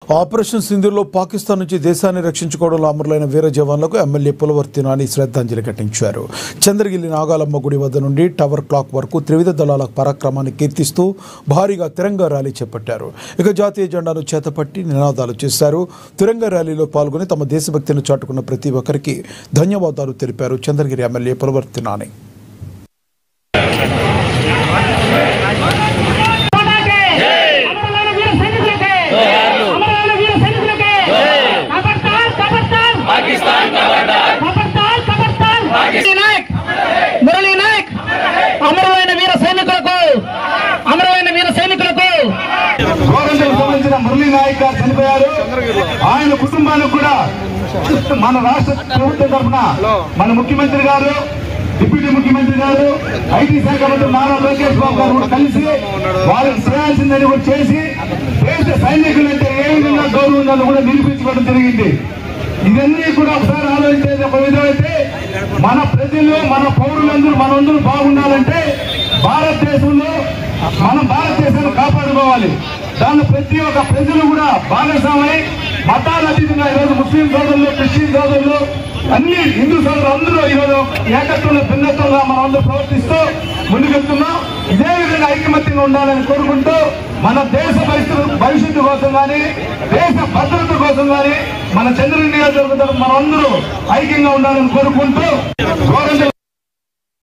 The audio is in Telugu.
ఆపరేషన్ సింధూర్లో పాకిస్తాన్ నుంచి దేశాన్ని రక్షించుకోవడంలో అమరులైన వీర జవాన్లకు ఎమ్మెల్యే పులవర్తి నాని శ్రద్ధాంజలి ఘటించారు. చంద్రగిరి నాగాలమ్మ గుడి వద్ద నుండి టవర్ క్లాక్ వరకు త్రివిధ దళాల పరాక్రమాన్ని కీర్తిస్తూ భారీగా తిరంగా ర్యాలీ చేపట్టారు. ఇక జాతీయ జెండాను చేతపట్టి నినాదాలు చేశారు. తిరంగా ర్యాలీలో పాల్గొని తమ దేశభక్తిని చాటుకున్న ప్రతి ఒక్కరికి ధన్యవాదాలు తెలిపారు చంద్రగిరి ఎమ్మెల్యే పులవర్తి నాని. మురళీ నాయక్ గారు చనిపోయారు. ఆయన కుటుంబానికి కూడా మన రాష్ట్ర ప్రభుత్వం తరఫున మన ముఖ్యమంత్రి గారు, డిప్యూటీ ముఖ్యమంత్రి గారు, ఐటీ శాఖ మంత్రి నారా లోకేష్ బాబు గారు కూడా కలిసి వాళ్ళకి చేయాల్సిందని కూడా చేసి దేశ సైనికులంటే ఏ విధంగా గౌరవం ఉందని కూడా నిరూపించుకోవడం జరిగింది. ఇవన్నీ కూడా ఒకసారి ఆలోచించేది ఒక విధమైతే మన ప్రజలు, మన పౌరులందరూ మనందరూ బాగుండాలంటే భారతదేశంలో మనం భారతదేశాన్ని కాపాడుకోవాలి. దాని ప్రతి ఒక్క ప్రజలు కూడా భాగస్వామై మతాల అతీతంగా ఈరోజు ముస్లిం సోదరులు, క్రిస్టియన్ సోదరులు, అన్ని హిందూ సోదరులు అందరూ ఈరోజు ఏకత్వంలో భిన్నత్వంగా మనం అందరూ ప్రవర్తిస్తూ ముందుకెళ్తున్నాం. ఇదే విధంగా ఐకమత్యంగా ఉండాలని కోరుకుంటూ మన దేశ భవిష్యత్తు కోసం కానీ, దేశ భద్రత కోసం కానీ మన చంద్రగిరి నియోజకవర్గం మనం అందరూ ఐక్యంగా ఉండాలని కోరుకుంటూ